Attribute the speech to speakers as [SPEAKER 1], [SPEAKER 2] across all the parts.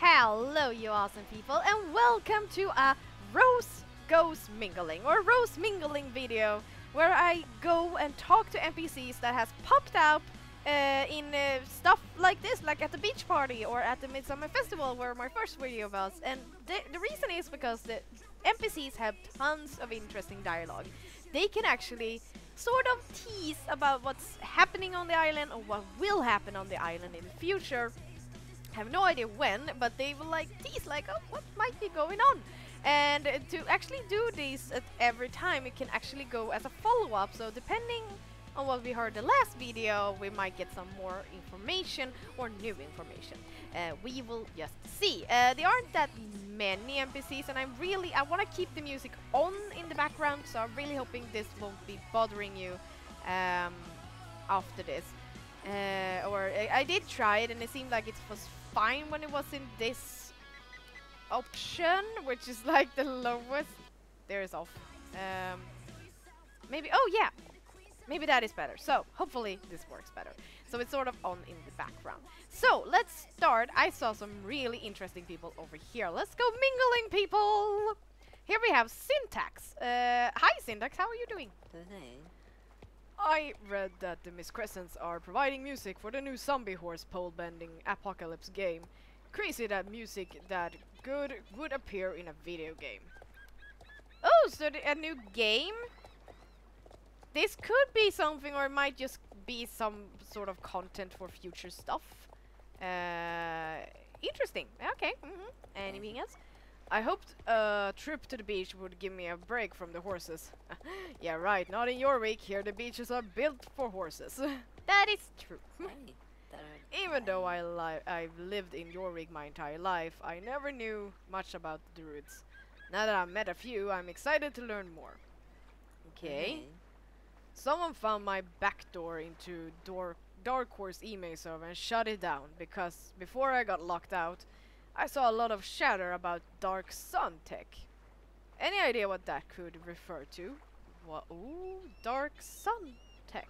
[SPEAKER 1] Hello, you awesome people, and welcome to a Rose Goes Mingling or Rose Mingling video where I go and talk to NPCs that has popped up in stuff like this, like at the beach party or at the Midsummer Festival where my first video was. And the reason is because the NPCs have tons of interesting dialogue. They can actually sort of tease about what's happening on the island or what will happen on the island in the future. Have no idea when, but they will like tease like, oh, what might be going on. And to actually do this at every time, it can actually go as a follow-up. So depending on what we heard the last video, we might get some more information or new information. We will just see. There aren't that many NPCs, and I want to keep the music on in the background, so I'm really hoping this won't be bothering you after this. I did try it, and it seemed like it was fine when it was in this option, which is like the lowest. There is off. Maybe, oh yeah, maybe that is better. So hopefully this works better. So it's sort of on in the background. So let's start. I saw some really interesting people over here. Let's go mingling, people. Here we have Syntax. Hi Syntax, how are you doing?
[SPEAKER 2] Hey.
[SPEAKER 1] I read that the Miss Crescents are providing music for the new zombie horse pole-bending apocalypse game. Crazy that music that good would appear in a video game. Oh, so a new game? This could be something, or it might just be some sort of content for future stuff. Interesting. Okay. Anything else? I hoped a trip to the beach would give me a break from the horses. Yeah, right. Not in your week. Here the beaches are built for horses. That is true. Even though I've lived in Jorvik my entire life, I never knew much about the druids. Now that I've met a few, I'm excited to learn more. Okay. Someone found my backdoor into Dark Horse email server and shut it down, because before I got locked out, I saw a lot of chatter about Dark Sun tech. Any idea what that could refer to? What? Ooh, Dark Sun tech.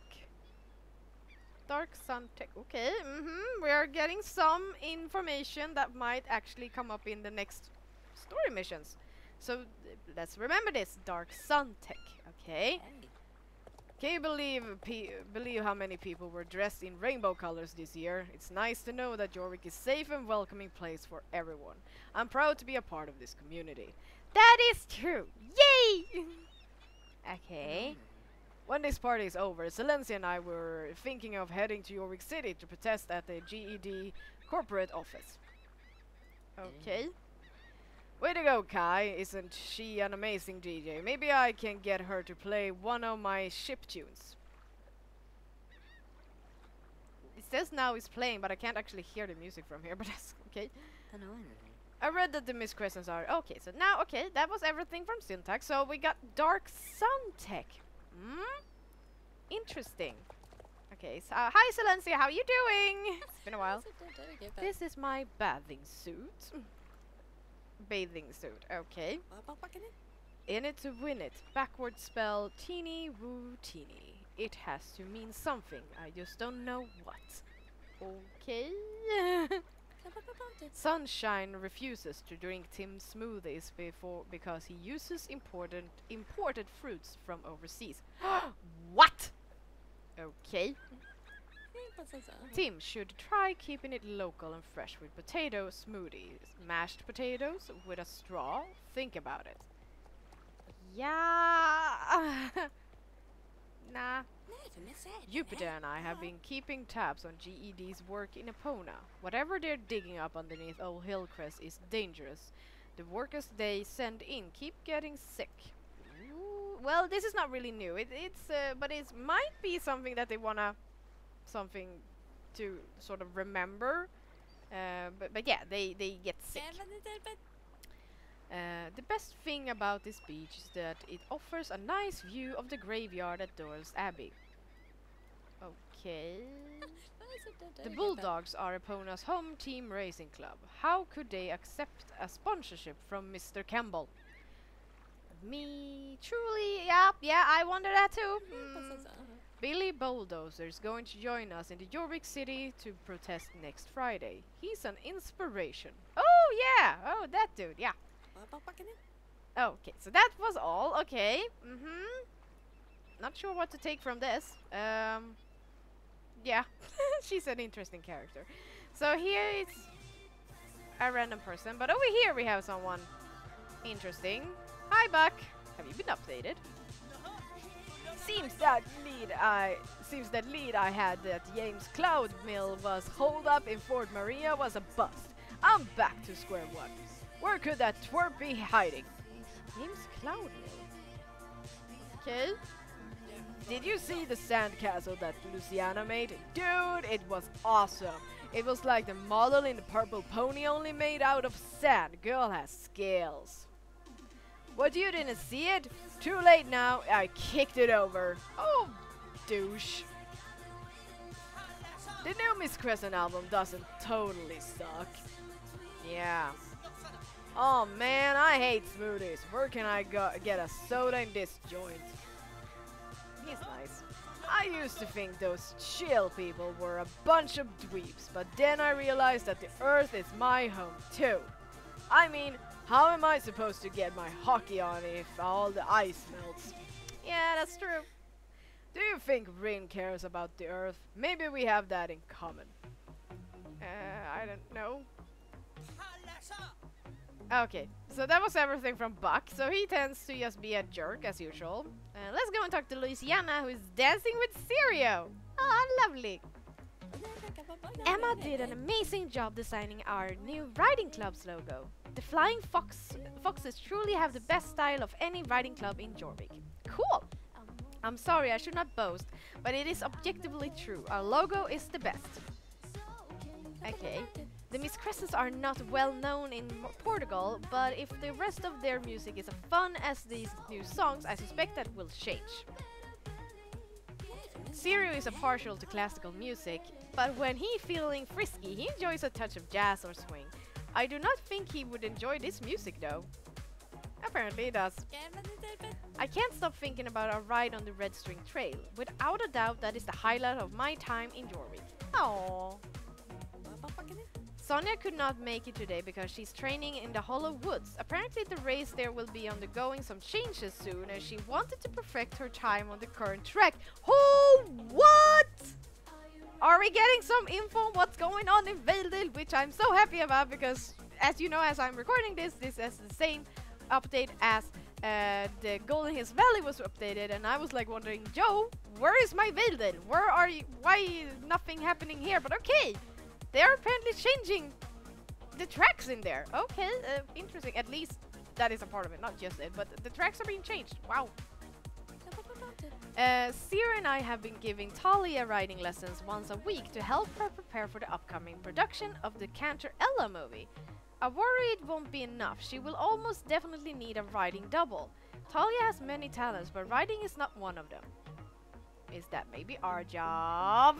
[SPEAKER 1] Dark Sun tech. Okay, we are getting some information that might actually come up in the next story missions. So let's remember this, Dark Sun tech. Okay. Can you believe how many people were dressed in rainbow colors this year? It's nice to know that Jorvik is a safe and welcoming place for everyone. I'm proud to be a part of this community. That is true! Yay! Okay. When this party is over, Silencia and I were thinking of heading to Jorvik City to protest at the GED corporate office. Okay. Way to go, Kai. Isn't she an amazing DJ? Maybe I can get her to play one of my ship tunes. It says now it's playing, but I can't actually hear the music from here, but that's okay.
[SPEAKER 2] I don't know anything.
[SPEAKER 1] I read that the Miss Crescents are... Okay, so now, okay, that was everything from Syntax. So we got Dark Sun Tech. Interesting. Okay, so hi Silencia, how you doing? It's been a while. This is my bathing suit. Bathing suit, okay. In it to win it. Backward spell teeny woo teeny. It has to mean something. I just don't know what. Okay. Sunshine refuses to drink Tim's smoothies because he uses imported fruits from overseas. What? Okay. Tim should try keeping it local and fresh with potato smoothies. Mashed potatoes with a straw. Think about it. Yeah. Nah. Jupiter and I have been keeping tabs on GED's work in Epona. Whatever they're digging up underneath Old Hillcrest is dangerous. The workers they send in keep getting sick. Ooh, well, this is not really new. But it might be something that they wanna something to sort of remember, but yeah, they get sick. The best thing about this beach is that it offers a nice view of the graveyard at Doyle's Abbey. Okay. The Bulldogs are Epona's home team racing club. How could they accept a sponsorship from Mr. Campbell? Me, truly, yeah, I wonder that too. Billy Bulldozer is going to join us in the Jorvik City to protest next Friday. He's an inspiration. Oh yeah. Oh, that dude. Yeah. Okay, so that was all. Okay. Not sure what to take from this. Yeah. She's an interesting character. So here is a random person, but over here we have someone interesting. Hi, Buck. Have you been updated? Seems that lead I had that James Cloud Mill was holed up in Fort Maria was a bust. I'm back to square one. Where could that twerp be hiding? James Cloud Mill. Okay. Did you see the sandcastle that Luciana made? Dude, it was awesome. It was like the model in the purple pony, only made out of sand. Girl has skills. What, you didn't see it? Too late now, I kicked it over. Oh, douche. The new Miss Crescent album doesn't totally suck. Yeah. Oh man, I hate smoothies. Where can I get a soda in this joint? He's nice. I used to think those chill people were a bunch of dweebs, but then I realized that the Earth is my home too. I mean, how am I supposed to get my hockey on if all the ice melts? Yeah, that's true. Do you think Rin cares about the Earth? Maybe we have that in common. I don't know. Okay, so that was everything from Buck, so he tends to just be a jerk as usual. Let's go and talk to Louisiana, who is dancing with Sirio. Oh, lovely. Emma did an amazing job designing our new riding club's logo. The Flying Foxes truly have the best style of any riding club in Jorvik. Cool! I'm sorry, I should not boast, but it is objectively true. Our logo is the best. Okay. The Miss Crescents are not well known in Portugal, but if the rest of their music is as fun as these new songs, I suspect that will change. Sirio is a partial to classical music, but when he's feeling frisky, he enjoys a touch of jazz or swing. I do not think he would enjoy this music though. Apparently he does. I can't stop thinking about our ride on the Red String Trail. Without a doubt, that is the highlight of my time in Jorvik. Aww. Sonia could not make it today because she's training in the Hollow Woods. Apparently the race there will be undergoing some changes soon and she wanted to perfect her time on the current track. Oh, what? Are we getting some info on what's going on in Veildil, which I'm so happy about because, as you know, as I'm recording this is the same update as the Golden Hills Valley was updated, and I was like wondering, Joe, where is my Veildil? Where are you? Why is nothing happening here? But okay. They are apparently changing the tracks in there. Okay, interesting. At least that is a part of it, not just it, but the tracks are being changed. Wow. Sierra and I have been giving Talia riding lessons once a week to help her prepare for the upcoming production of the Cantor Ella movie. I worry it won't be enough. She will almost definitely need a riding double. Talia has many talents, but riding is not one of them. Is that maybe our job?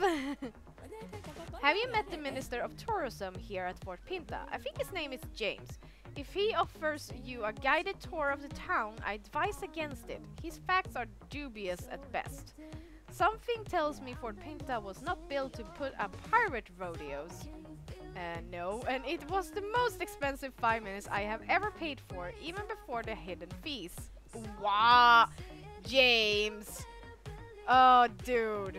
[SPEAKER 1] Have you met the Minister of Tourism here at Fort Pinta? I think his name is James. If he offers you a guided tour of the town, I advise against it. His facts are dubious at best. Something tells me Fort Pinta was not built to put up pirate rodeos. No, and it was the most expensive 5 minutes I have ever paid for, even before the hidden fees. Wow, James. Oh, dude.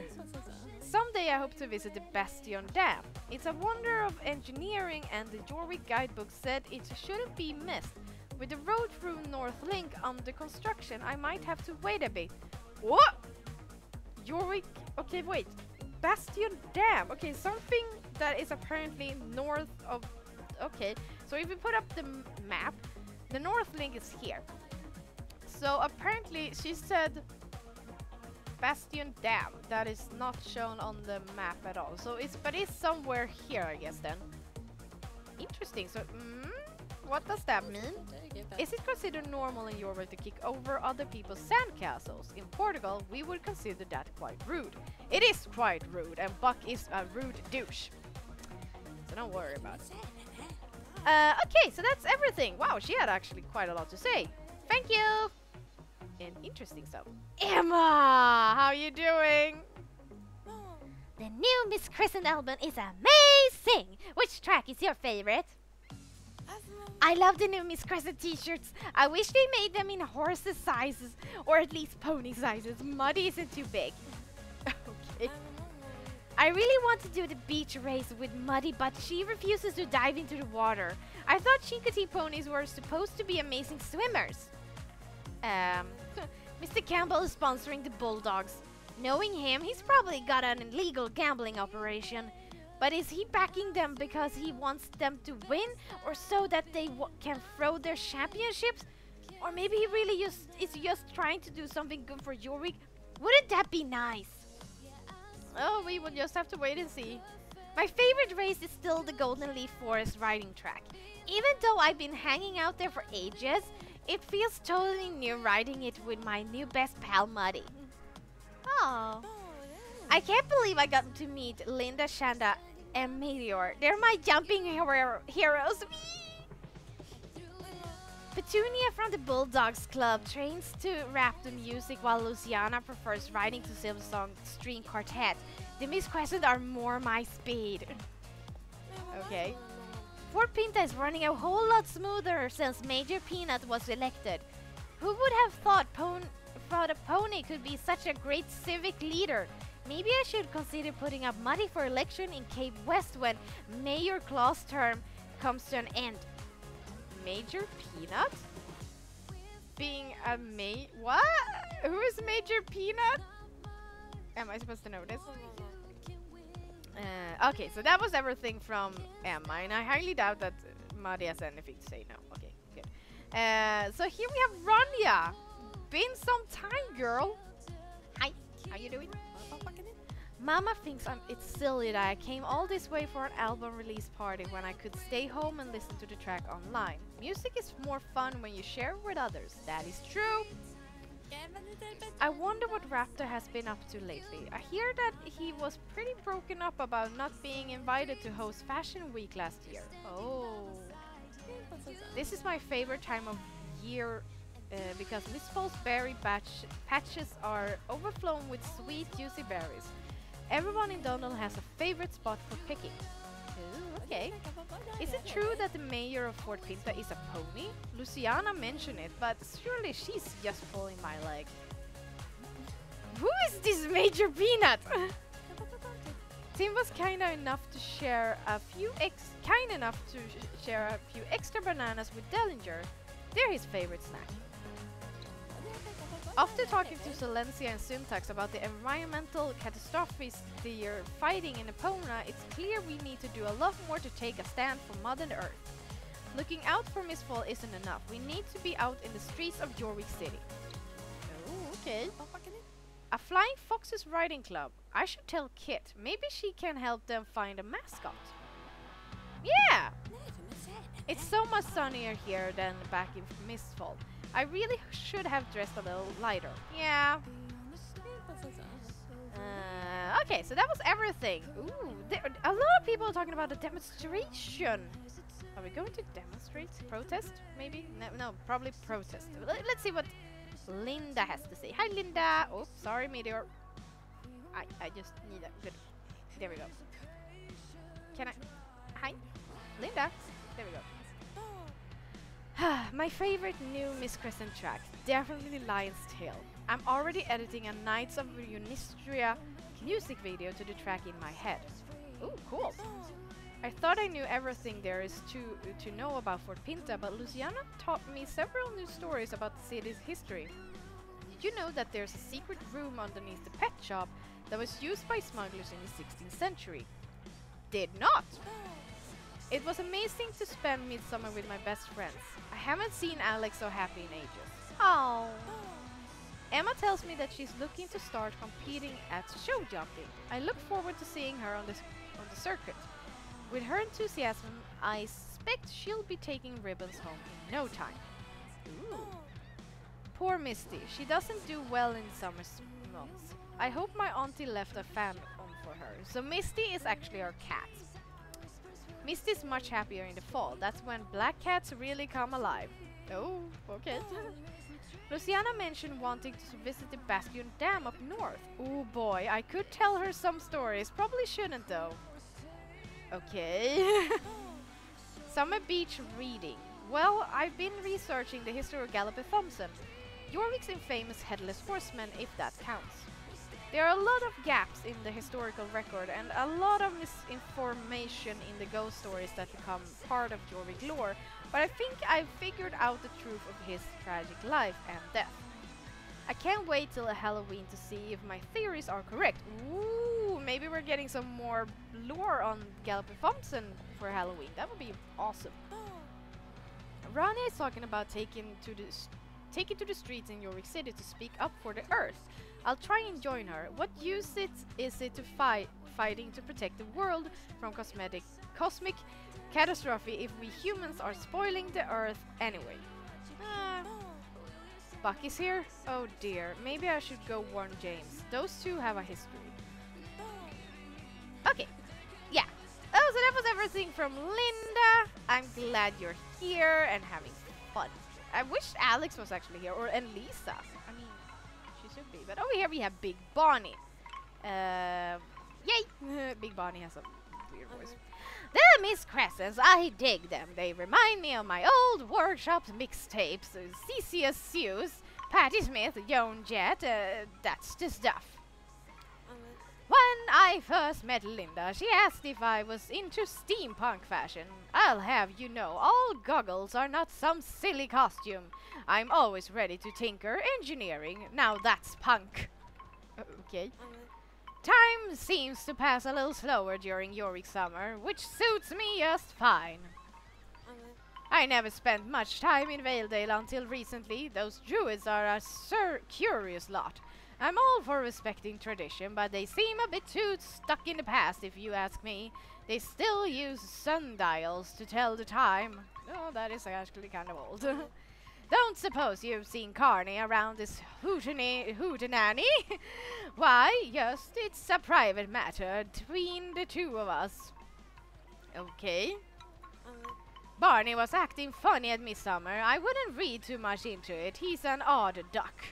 [SPEAKER 1] Someday I hope to visit the Bastion Dam. It's a wonder of engineering and the Jorvik guidebook said it shouldn't be missed. With the road through North Link under construction, I might have to wait a bit. What? Jorvik? Okay, wait. Bastion Dam. Okay, something that is apparently north of... Okay, so if we put up the map, the North Link is here. So apparently she said... Bastion Dam. That is not shown on the map at all. So it's somewhere here, I guess then. Interesting. So, what does that mean? Is it considered normal in Jorvik to kick over other people's sandcastles? In Portugal, we would consider that quite rude. It is quite rude, and Buck is a rude douche. So don't worry about it. Okay, so that's everything. Wow, she had actually quite a lot to say. Thank you! And interesting stuff. Emma! How you doing?
[SPEAKER 2] The new Miss Crescent album is amazing! Which track is your favorite? I love the new Miss Crescent t-shirts. I wish they made them in horses sizes, or at least pony sizes. Muddy isn't too big.
[SPEAKER 1] Okay.
[SPEAKER 2] I really want to do the beach race with Muddy, but she refuses to dive into the water. I thought Chincoteague ponies were supposed to be amazing swimmers. Mr. Campbell is sponsoring the Bulldogs. Knowing him, he's probably got an illegal gambling operation. But is he backing them because he wants them to win, or so that they can throw their championships? Or maybe he really is just trying to do something good for your week? Wouldn't that be nice?
[SPEAKER 1] Oh, we will just have to wait and see.
[SPEAKER 2] My favorite race is still the Golden Leaf Forest riding track. Even though I've been hanging out there for ages, it feels totally new riding it with my new best pal Muddy. Oh. I can't believe I got to meet Linda, Shanda, and Meteor. They're my jumping heroes. Whee! Petunia from the Bulldogs Club trains to rap the music, while Luciana prefers riding to Silversong String Quartet. The Miss Crescent are more my speed.
[SPEAKER 1] Okay.
[SPEAKER 2] Fort Pinta is running a whole lot smoother since Major Peanut was elected. Who would have thought a pony could be such a great civic leader? Maybe I should consider putting up Muddy for election in Cape West when Mayor Claus' term comes to an end.
[SPEAKER 1] Major Peanut? Being a what? Who is Major Peanut? Am I supposed to know this? Okay, so that was everything from Emma, and I highly doubt that Muddy has anything to say now. Okay, good. So here we have Rania. Been some time, girl. Hi, how you doing?
[SPEAKER 2] Mama thinks it's silly that I came all this way for an album release party when I could stay home and listen to the track online.
[SPEAKER 1] Music is more fun when you share it with others. That is true. I wonder what Raptor has been up to lately. I hear that he was pretty broken up about not being invited to host Fashion Week last year. Oh. This is my favorite time of year because Miss Fall's berry patches are overflowing with sweet, juicy berries. Everyone in Donald has a favorite spot for picking. Ooh, okay. Is it true that the mayor of Fort Pinta is a pony? Luciana mentioned it, but surely she's just pulling my leg. Who is this Major Peanut? Tim was kind enough to share a few extra bananas with Dellinger. They're his favorite snack. After talking to Silencia and Syntax about the environmental catastrophes they are fighting in Epona, it's clear we need to do a lot more to take a stand for Mother Earth. Looking out for Miss Fall isn't enough. We need to be out in the streets of Jorvik City. Oh, okay. A Flying Foxes Riding Club. I should tell Kit. Maybe she can help them find a mascot. Yeah! It's so much sunnier here than back in Mistfall. I really should have dressed a little lighter. Yeah. Okay, so that was everything. Ooh, a lot of people are talking about a demonstration. Are we going to demonstrate? Protest? Maybe? No, probably protest. Let's see what Linda has to say. Hi, Linda. Oh, sorry, Meteor. I just need a good... There we go. Can I... Hi, Linda. There we go. My favorite new Miss Crescent track, definitely Lion's Tale. I'm already editing a Knights of Unistria music video to the track in my head. Ooh, cool. I thought I knew everything there is to know about Fort Pinta, but Luciana taught me several new stories about the city's history. Did you know that there's a secret room underneath the pet shop that was used by smugglers in the 16th century? Did not! It was amazing to spend midsummer with my best friends. I haven't seen Alex so happy in ages.
[SPEAKER 2] Oh.
[SPEAKER 1] Emma tells me that she's looking to start competing at show jumping. I look forward to seeing her on the circuit. With her enthusiasm, I suspect she'll be taking ribbons home in no time. Ooh. Poor Misty. She doesn't do well in summer months. I hope my auntie left a fan on for her. So Misty is actually our cat. Misty's much happier in the fall. That's when black cats really come alive. Oh, okay. Luciana mentioned wanting to visit the Bastion Dam up north. Oh boy, I could tell her some stories. Probably shouldn't though. Okay.
[SPEAKER 2] Summer beach reading. Well, I've been researching the history of Gallopy Thompson, Jorvik's infamous headless horseman, if that counts. There are a lot of gaps in the historical record and a lot of misinformation in the ghost stories that become part of Jorvik lore, but I think I've figured out the truth of his tragic life and death. I can't wait till Halloween to see if my theories are correct. Ooh, maybe we're getting some more lore on Gallopy Thompson for Halloween. That would be awesome. Rani is talking about taking to the streets in York City to speak up for the Earth. I'll try and join her. What use is it to fighting to protect the world from cosmic catastrophe if we humans are spoiling the Earth anyway? Bucky's here? Oh dear, maybe I should go warn James. Those two have a history. Okay, yeah. Oh, so that was everything from Linda. I'm glad you're here and having fun. I wish Alex was actually here, and Lisa. I mean, she should be. But over here we have Big Bonnie. Yay! Big Bonnie has a weird voice. The Miss Crescents, I dig them. They remind me of my old workshop mixtapes. CCS Seuss, Patti Smith, Joan Jett, that's the stuff. When I first met Linda, she asked if I was into steampunk fashion. I'll have you know, all goggles are not some silly costume. I'm always ready to tinker engineering. Now that's punk. Okay. Time seems to pass a little slower during Yorick summer, which suits me just fine. I never spent much time in Valedale until recently. Those druids are a curious lot. I'm all for respecting tradition, but they seem a bit too stuck in the past if you ask me. They still use sundials to tell the time. Oh, that is actually kind of old. Don't suppose you've seen Carney around this hootenanny? Why, yes, it's a private matter between the two of us. Okay. Barney was acting funny at Midsummer. I wouldn't read too much into it. He's an odd duck.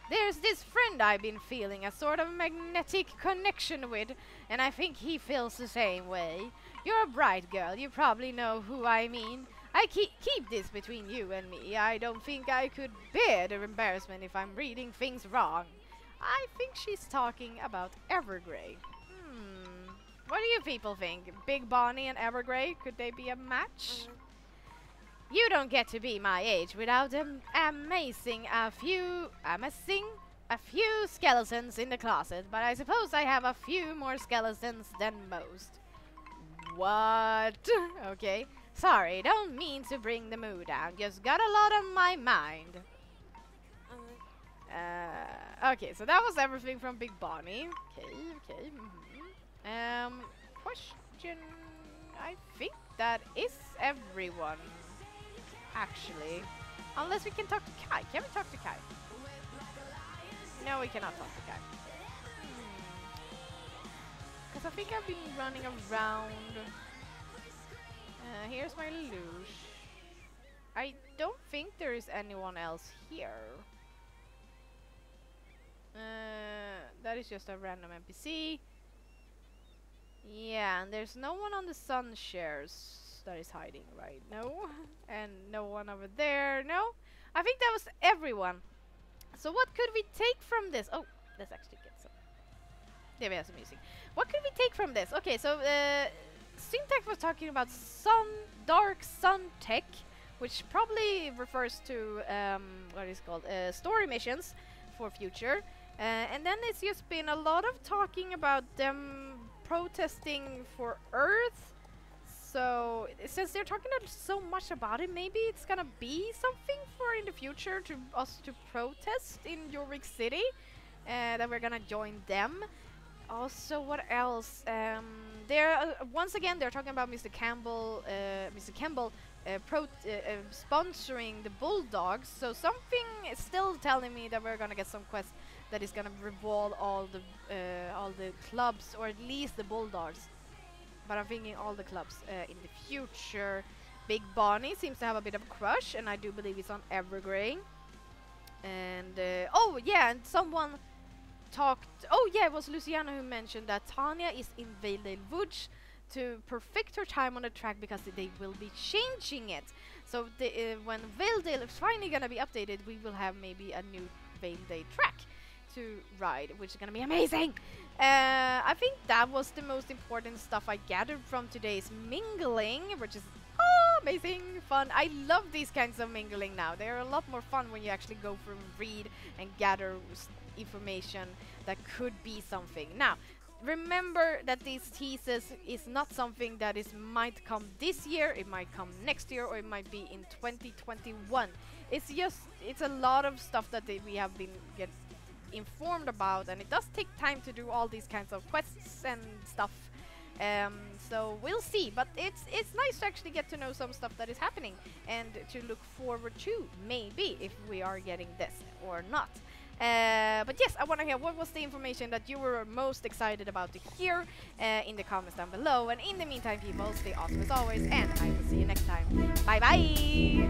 [SPEAKER 2] There's this friend I've been feeling a sort of magnetic connection with, and I think he feels the same way. You're a bright girl. You probably know who I mean. I keep this between you and me. I don't think I could bear the embarrassment if I'm reading things wrong. I think she's talking about Evergrey. What do you people think? Big Bonnie and Evergrey, could they be a match? You don't get to be my age without amassing a few skeletons in the closet, but I suppose I have a few more skeletons than most. What? Okay. Sorry, don't mean to bring the mood down. Just got a lot on my mind. Okay, so that was everything from Big Bonnie. Okay. Question. I think that is everyone. Actually, unless we can talk to Kai. Can we talk to Kai? No, we cannot talk to Kai. Because I think I've been running around. Here's my luge. I don't think there is anyone else here. That is just a random NPC. Yeah, and there's no one on the sun shares that is hiding, right? No. And no one over there. No. I think that was everyone. So what could we take from this? Oh, let's actually get some. There we have some music. What could we take from this? Okay, so Syntax was talking about dark sun tech, which probably refers to what is called story missions for future. And then it's just been a lot of talking about them protesting for Earth. So since they're talking so much about it, maybe it's gonna be something for in the future to us to protest in York City, that we're gonna join them. Also, what else? Once again they're talking about Mr. Campbell sponsoring the Bulldogs. So something is still telling me that we're gonna get some quest that is gonna revolve all the clubs, or at least the Bulldogs. But I'm thinking all the clubs in the future. Big Bonnie seems to have a bit of a crush, and I do believe it's on Evergrey. And oh yeah, and someone talked. Oh yeah, it was Luciana who mentioned that Tanya is in Valedale Woods to perfect her time on the track because they will be changing it. So when Valedale is finally gonna be updated, we will have maybe a new Valedale track to ride, which is gonna be amazing. I think that was the most important stuff I gathered from today's mingling, which is amazing fun. I love these kinds of mingling now. They're a lot more fun when you actually go through and read and gather information that could be something. Now, remember that these teases is not something that might come this year, it might come next year, or it might be in 2021. It's a lot of stuff that we have been informed about, and it does take time to do all these kinds of quests and stuff. So we'll see, but it's nice to actually get to know some stuff that is happening and to look forward to, maybe, if we are getting this or not. But yes, I want to hear what was the information that you were most excited about to hear in the comments down below. And in the meantime, people, stay awesome as always, and I will see you next time. Bye bye!